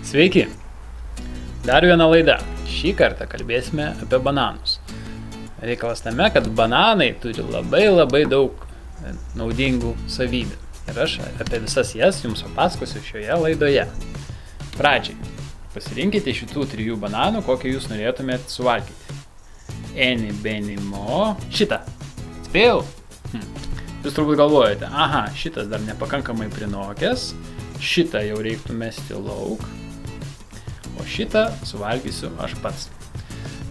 Sveiki! Dar viena laida. Šį kartą kalbėsime apie bananus. Reikalas tame, kad bananai turi labai daug naudingų savybių. Ir aš apie visas jas jums papasakosiu šioje laidoje. Pradžiai, pasirinkite šitų 3 bananų, kokį jūs norėtumėt suvalgyti. Eni, beni, mo. Šitą. Spėjau? Jūs turbūt galvojate, aha, šitas dar nepakankamai prinokęs, šitą jau reiktų mesti lauk, o šitą suvalgysiu aš pats.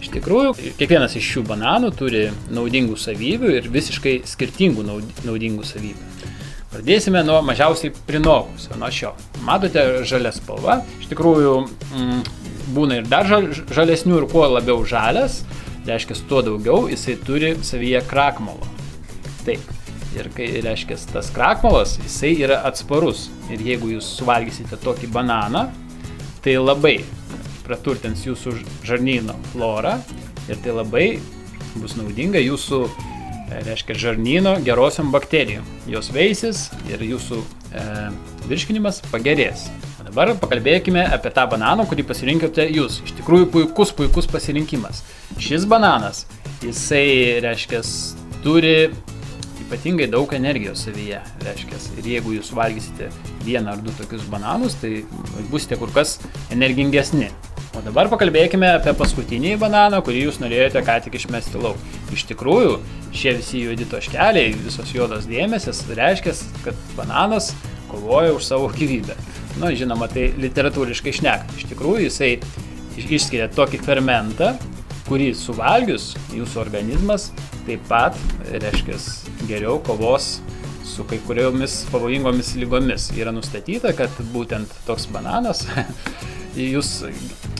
Iš tikrųjų, kiekvienas iš šių bananų turi naudingų savybių ir visiškai skirtingų naudingų savybių. Pradėsime nuo mažiausiai prinokusio, nuo šio. Matote žalia spalva, iš tikrųjų būna ir dar žalesnių ir kuo labiau žalias, reiškia, tuo daugiau jisai turi savyje krakmolo. Taip. Ir kai reiškia tas krakmolas, jisai yra atsparus. Ir jeigu jūs suvalgysite tokį bananą, tai labai praturtins jūsų žarnyno florą ir tai labai bus naudinga jūsų, reiškia, žarnyno gerosiom bakterijom. Jos veisis ir jūsų virškinimas pagerės. O dabar pakalbėkime apie tą bananą, kurį pasirinkote jūs. Iš tikrųjų puikus pasirinkimas. Šis bananas, jisai, reiškia, turi ypatingai daug energijos savyje, reiškia. Ir jeigu jūs valgysite 1 ar 2 tokius bananus, tai busite kur kas energingesni. O dabar pakalbėkime apie paskutinį bananą, kurį jūs norėjote ką tik išmesti lauk. Iš tikrųjų, šie visi juodi taškeliai, visos juodos dėmesės, reiškia, kad bananas kovoja už savo gyvybę. Nu, žinoma, tai literatūriškai šnekant. Iš tikrųjų, jisai išskiria tokį fermentą, kurį suvalgius jūsų organizmas taip pat, reiškia, geriau kovos su kai kuriomis pavojingomis lygomis. Yra nustatyta, kad būtent toks bananas jūs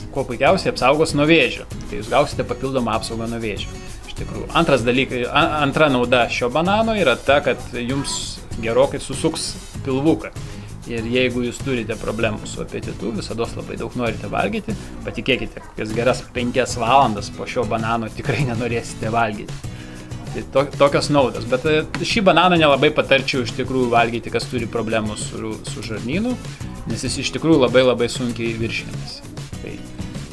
kuo puikiausiai apsaugos nuo vėžio. Tai jūs gausite papildomą apsaugą nuo vėžio. Iš tikrųjų. Antra nauda šio banano yra ta, kad jums gerokai susuks pilvuką. Ir jeigu jūs turite problemų su apetitu, visados labai daug norite valgyti, patikėkite, kokias geras 5 valandas po šio banano tikrai nenorėsite valgyti. Tai tokios naudos. Bet šį bananą nelabai patarčiau iš tikrųjų valgyti, kas turi problemų su žarnynu, nes jis iš tikrųjų labai sunkiai virškinamas.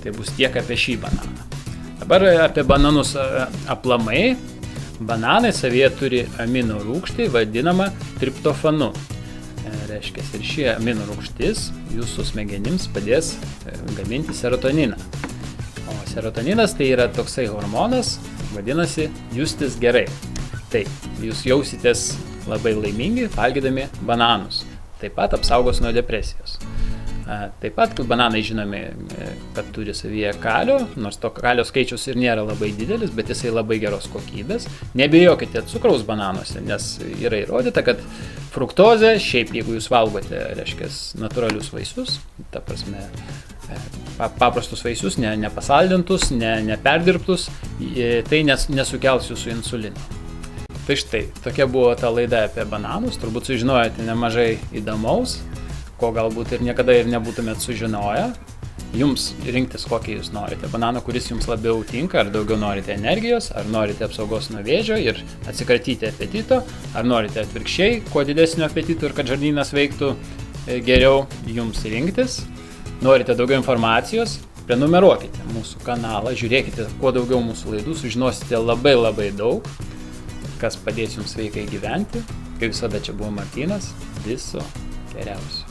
Tai bus tiek apie šį bananą. Dabar apie bananus aplamai. Bananai savyje turi amino rūgštį, vadinamą triptofanu. Reiškia, ir ši amino rūgštis jūsų smegenims padės gaminti serotoniną. O serotoninas tai yra toksai hormonas, vadinasi justis gerai. Tai jūs jausitės labai laimingi valgydami bananus. Taip pat apsaugos nuo depresijos. Taip pat bananai žinomi, kad turi savyje kalio, nors to kalio skaičius ir nėra labai didelis, bet jisai labai geros kokybės. Nebijokite cukraus bananuose, nes yra įrodyta, kad fruktozė, šiaip jeigu jūs valgote, reiškia, natūralius vaisius, ta prasme, paprastus vaisius, nepasaldintus, neperdirbtus, tai nesukels jūsų insulino. Tai štai, tokia buvo ta laida apie bananus, turbūt sužinojote nemažai įdomaus, ko galbūt ir niekada ir nebūtumėt sužinoję. Jums rinktis, kokį jūs norite. Bananą, kuris jums labiau tinka, ar daugiau norite energijos, ar norite apsaugos nuo vėžio ir atsikratyti apetito, ar norite atvirkščiai, kuo didesnio apetito ir kad žarnynas veiktų geriau, jums rinktis. Norite daugiau informacijos, prenumeruokite mūsų kanalą, žiūrėkite kuo daugiau mūsų laidų, sužinosite labai daug, kas padės jums sveikai gyventi. Kaip visada, čia buvo Martynas, viso geriausio.